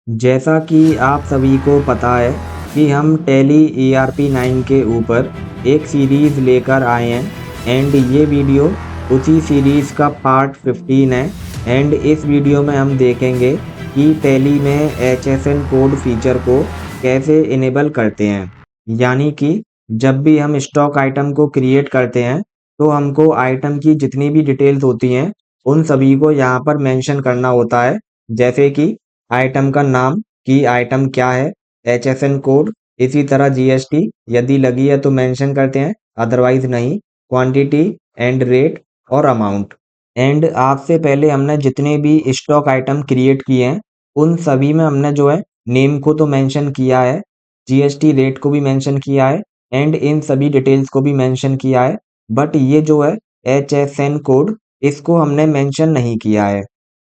जैसा कि आप सभी को पता है कि हम टैली ERP9 के ऊपर एक सीरीज़ लेकर आए हैं एंड ये वीडियो उसी सीरीज़ का पार्ट 15 है। एंड इस वीडियो में हम देखेंगे कि टैली में HSN कोड फीचर को कैसे इनेबल करते हैं। यानी कि जब भी हम स्टॉक आइटम को क्रिएट करते हैं तो हमको आइटम की जितनी भी डिटेल्स होती हैं उन सभी को यहाँ पर मेंशन करना होता है। जैसे कि आइटम का नाम कि आइटम क्या है, HSN कोड, इसी तरह GST यदि लगी है तो मेंशन करते हैं, अदरवाइज नहीं, क्वांटिटी एंड रेट और अमाउंट। एंड आपसे पहले हमने जितने भी स्टॉक आइटम क्रिएट किए हैं उन सभी में हमने जो है नेम को तो मेंशन किया है, GST रेट को भी मेंशन किया है एंड इन सभी डिटेल्स को भी मेंशन किया है। बट ये जो है HSN कोड इसको हमने मेंशन नहीं किया है।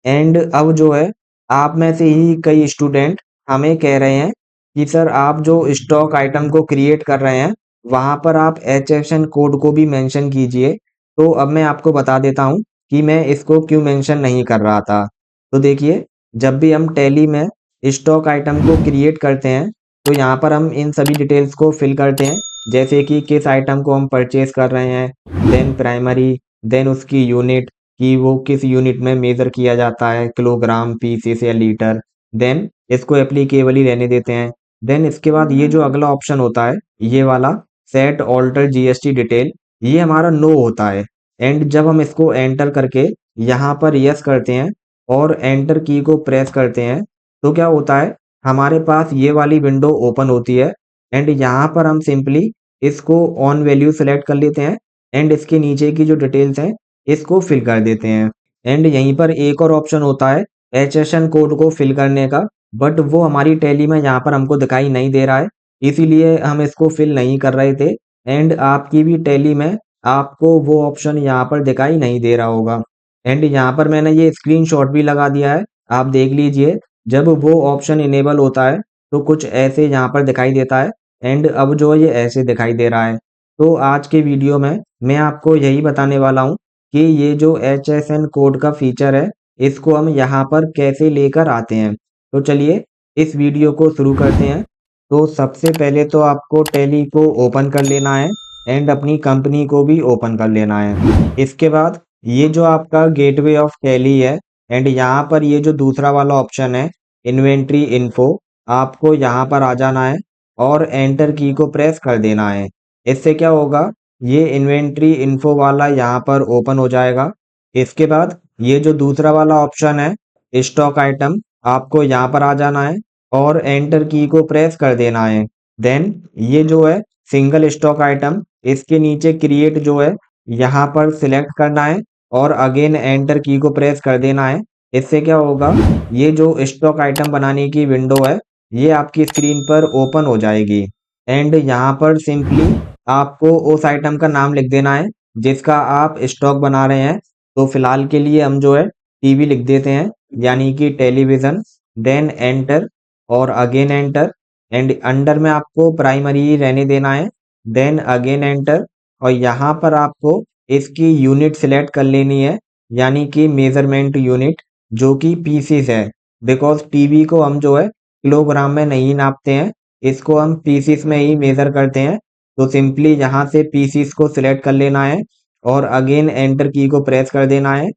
एंड अब जो है आप में से ही कई स्टूडेंट हमें कह रहे हैं कि सर आप जो स्टॉक आइटम को क्रिएट कर रहे हैं वहां पर आप HSN कोड को भी मेंशन कीजिए। तो अब मैं आपको बता देता हूं कि मैं इसको क्यों मेंशन नहीं कर रहा था। तो देखिए, जब भी हम टैली में स्टॉक आइटम को क्रिएट करते हैं तो यहाँ पर हम इन सभी डिटेल्स को फिल करते हैं। जैसे कि किस आइटम को हम परचेज कर रहे हैं, देन प्राइमरी, देन उसकी यूनिट कि वो किस यूनिट में मेजर किया जाता है, किलोग्राम, पीसीस या लीटर। देन इसको एप्लीकेबल ही रहने देते हैं। देन इसके बाद ये जो अगला ऑप्शन होता है, ये वाला सेट ऑल्टर GST डिटेल, ये हमारा नो होता है। एंड जब हम इसको एंटर करके यहाँ पर यस करते हैं और एंटर की को प्रेस करते हैं तो क्या होता है, हमारे पास ये वाली विंडो ओपन होती है। एंड यहाँ पर हम सिंपली इसको ऑन वैल्यू सेलेक्ट कर लेते हैं एंड इसके नीचे की जो डिटेल्स हैं इसको फिल कर देते हैं। एंड यहीं पर एक और ऑप्शन होता है HSN कोड को फिल करने का, बट वो हमारी टैली में यहाँ पर हमको दिखाई नहीं दे रहा है, इसीलिए हम इसको फिल नहीं कर रहे थे। एंड आपकी भी टैली में आपको वो ऑप्शन यहाँ पर दिखाई नहीं दे रहा होगा। एंड यहाँ पर मैंने ये स्क्रीनशॉट भी लगा दिया है, आप देख लीजिए। जब वो ऑप्शन इनेबल होता है तो कुछ ऐसे यहाँ पर दिखाई देता है एंड अब जो है ये ऐसे दिखाई दे रहा है। तो आज के वीडियो में मैं आपको यही बताने वाला हूँ कि ये जो HSN कोड का फीचर है इसको हम यहाँ पर कैसे लेकर आते हैं। तो चलिए इस वीडियो को शुरू करते हैं। तो सबसे पहले तो आपको टैली को ओपन कर लेना है एंड अपनी कंपनी को भी ओपन कर लेना है। इसके बाद ये जो आपका गेटवे ऑफ टैली है एंड यहाँ पर ये जो दूसरा वाला ऑप्शन है इन्वेंट्री इन्फो, आपको यहाँ पर आ जाना है और एंटर की को प्रेस कर देना है। इससे क्या होगा, ये इन्वेंट्री इन्फो वाला यहाँ पर ओपन हो जाएगा। इसके बाद ये जो दूसरा वाला ऑप्शन है स्टॉक आइटम, आपको यहाँ पर आ जाना है और एंटर की को प्रेस कर देना है। देन ये जो है सिंगल स्टॉक आइटम, इसके नीचे क्रिएट जो है यहाँ पर सिलेक्ट करना है और अगेन एंटर की को प्रेस कर देना है। इससे क्या होगा, ये जो स्टॉक आइटम बनाने की विंडो है ये आपकी स्क्रीन पर ओपन हो जाएगी। एंड यहाँ पर सिंपली आपको उस आइटम का नाम लिख देना है जिसका आप स्टॉक बना रहे हैं। तो फिलहाल के लिए हम जो है टीवी लिख देते हैं, यानी कि टेलीविजन। देन एंटर और अगेन एंटर एंड अंडर में आपको प्राइमरी ही रहने देना है। देन अगेन एंटर और यहाँ पर आपको इसकी यूनिट सिलेक्ट कर लेनी है, यानी कि मेजरमेंट यूनिट जो कि पीसीस है। बिकॉज टीवी को हम जो है किलोग्राम में नहीं नापते हैं, इसको हम पीसीस में ही मेजर करते हैं। तो सिंपली यहाँ से पीसीस को सिलेक्ट कर लेना है और अगेन एंटर की को प्रेस कर देना है।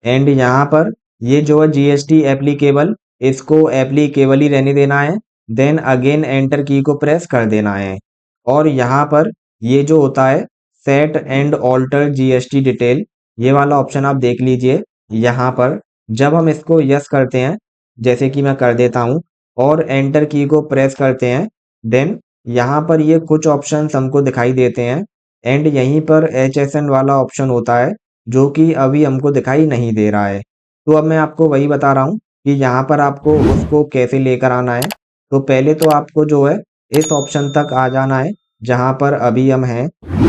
एंड यहाँ पर ये जो है GST एप्लीकेबल, इसको एप्लीकेबल ही रहने देना है। देन अगेन एंटर की को प्रेस कर देना है और यहाँ पर ये जो होता है set and alter GST detail, ये वाला ऑप्शन आप देख लीजिए। यहाँ पर जब हम इसको यस करते हैं, जैसे कि मैं कर देता हूँ, और एंटर की को प्रेस करते हैं, देन यहाँ पर ये कुछ ऑप्शंस हमको दिखाई देते हैं एंड यहीं पर HSN वाला ऑप्शन होता है जो कि अभी हमको दिखाई नहीं दे रहा है। तो अब मैं आपको वही बता रहा हूँ कि यहाँ पर आपको उसको कैसे लेकर आना है। तो पहले तो आपको जो है इस ऑप्शन तक आ जाना है जहाँ पर अभी हम हैं।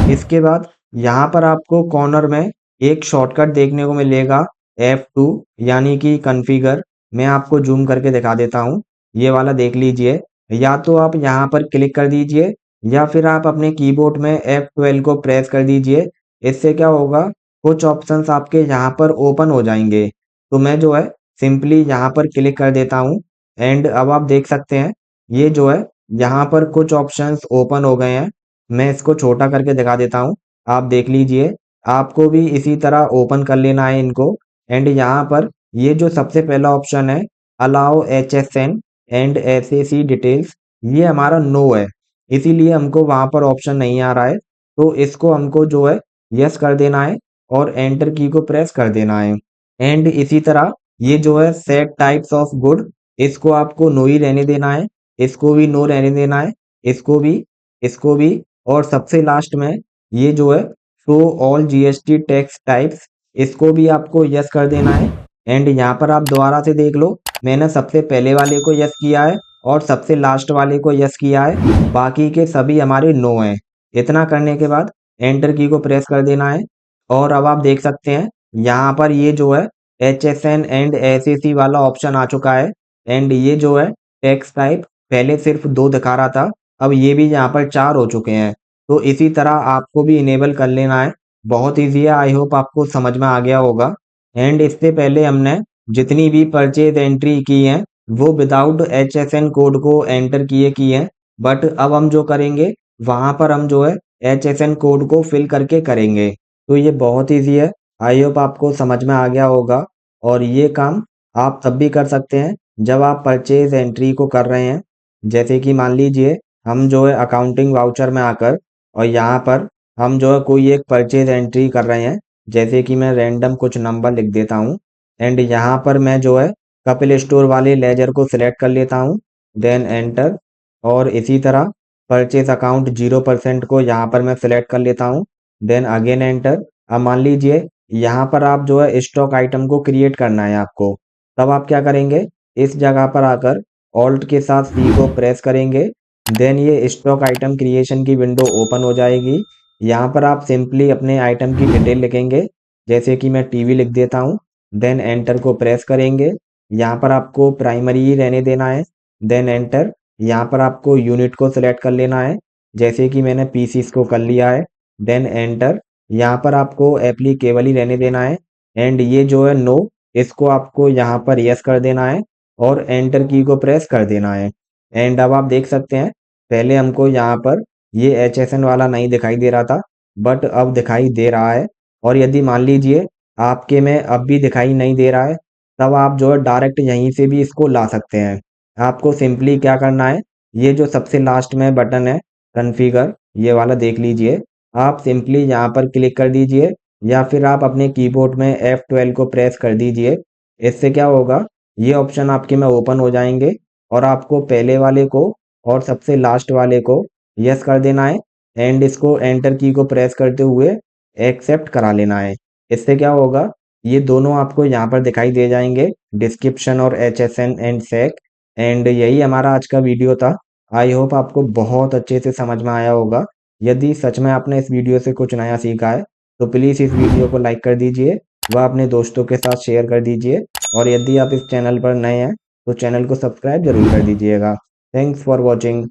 इसके बाद यहाँ पर आपको कॉर्नर में एक शॉर्टकट देखने को मिलेगा F2, यानी कि कॉन्फ़िगर। मैं आपको जूम करके दिखा देता हूँ, ये वाला देख लीजिए। या तो आप यहाँ पर क्लिक कर दीजिए या फिर आप अपने कीबोर्ड में F12 को प्रेस कर दीजिए। इससे क्या होगा, कुछ ऑप्शंस आपके यहाँ पर ओपन हो जाएंगे। तो मैं जो है सिंपली यहाँ पर क्लिक कर देता हूँ एंड अब आप देख सकते हैं ये जो है यहाँ पर कुछ ऑप्शंस ओपन हो गए हैं। मैं इसको छोटा करके दिखा देता हूँ, आप देख लीजिए। आपको भी इसी तरह ओपन कर लेना है इनको। एंड यहाँ पर ये जो सबसे पहला ऑप्शन है allow HSN and SAC details, ये हमारा नो है, इसीलिए हमको वहां पर ऑप्शन नहीं आ रहा है। तो इसको हमको जो है यस कर देना है और एंटर की को प्रेस कर देना है। एंड इसी तरह ये जो है सेट टाइप्स ऑफ गुड, इसको आपको नो ही रहने देना है, इसको भी नो रहने देना है, इसको भी, इसको भी। और सबसे लास्ट में ये जो है show all GST tax types, इसको भी आपको यस कर देना है। एंड यहाँ पर आप दोबारा से देख लो, मैंने सबसे पहले वाले को यस किया है और सबसे लास्ट वाले को यस किया है, बाकी के सभी हमारे नो हैं। इतना करने के बाद एंटर की को प्रेस कर देना है। और अब आप देख सकते हैं यहाँ पर ये जो है HSN एंड SAC वाला ऑप्शन आ चुका है। एंड ये जो है टैक्स टाइप पहले सिर्फ 2 दिखा रहा था, अब ये भी यहाँ पर 4 हो चुके हैं। तो इसी तरह आपको भी इनेबल कर लेना है। बहुत ईजी है, आई होप आपको समझ में आ गया होगा। एंड इससे पहले हमने जितनी भी परचेज एंट्री की है वो विदाउट HSN कोड को एंटर किए की है, बट अब हम जो करेंगे वहां पर हम जो है HSN कोड को फिल करके करेंगे। तो ये बहुत ईजी है, आई होप आपको समझ में आ गया होगा। और ये काम आप तब भी कर सकते हैं जब आप परचेज एंट्री को कर रहे हैं। जैसे कि मान लीजिए हम जो है अकाउंटिंग वाउचर में आकर और यहाँ पर हम जो है कोई एक परचेज एंट्री कर रहे हैं। जैसे कि मैं रैंडम कुछ नंबर लिख देता हूँ। एंड यहाँ पर मैं जो है कपिल स्टोर वाले लेजर को सिलेक्ट कर लेता हूँ, देन एंटर। और इसी तरह परचेज अकाउंट 0% को यहाँ पर मैं सिलेक्ट कर लेता हूँ, देन अगेन एंटर। अब मान लीजिए यहाँ पर आप जो है स्टॉक आइटम को क्रिएट करना है आपको, तब आप क्या करेंगे, इस जगह पर आकर ऑल्ट के साथ C को प्रेस करेंगे, देन ये स्टॉक आइटम क्रिएशन की विंडो ओपन हो जाएगी। यहाँ पर आप सिंपली अपने आइटम की डिटेल लिखेंगे, जैसे कि मैं टीवी लिख देता हूँ, देन एंटर को प्रेस करेंगे। यहाँ पर आपको प्राइमरी ही रहने देना है, देन एंटर। यहाँ पर आपको यूनिट को सिलेक्ट कर लेना है, जैसे कि मैंने पीसीस को कर लिया है, देन एंटर। यहाँ पर आपको एप्लीकेबल ही रहने देना है। एंड ये जो है नो, इसको आपको यहाँ पर यस कर देना है और एंटर की को प्रेस कर देना है। एंड अब आप देख सकते हैं पहले हमको यहाँ पर ये HSN वाला नहीं दिखाई दे रहा था, बट अब दिखाई दे रहा है। और यदि मान लीजिए आपके में अब भी दिखाई नहीं दे रहा है, तब आप जो है डायरेक्ट यहीं से भी इसको ला सकते हैं। आपको सिंपली क्या करना है, ये जो सबसे लास्ट में बटन है कॉन्फ़िगर, ये वाला देख लीजिए, आप सिंपली यहाँ पर क्लिक कर दीजिए या फिर आप अपने कीबोर्ड में F12 को प्रेस कर दीजिए। इससे क्या होगा, ये ऑप्शन आपके में ओपन हो जाएंगे और आपको पहले वाले को और सबसे लास्ट वाले को यस कर देना है। एंड इसको एंटर की को प्रेस करते हुए एक्सेप्ट करा लेना है। इससे क्या होगा, ये दोनों आपको यहाँ पर दिखाई दे जाएंगे, डिस्क्रिप्शन और HSN एंड सेक। एंड यही हमारा आज का वीडियो था। आई होप आपको बहुत अच्छे से समझ में आया होगा। यदि सच में आपने इस वीडियो से कुछ नया सीखा है तो प्लीज़ इस वीडियो को लाइक कर दीजिए व अपने दोस्तों के साथ शेयर कर दीजिए। और यदि आप इस चैनल पर नए हैं तो चैनल को सब्सक्राइब जरूर कर दीजिएगा। Thanks for watching.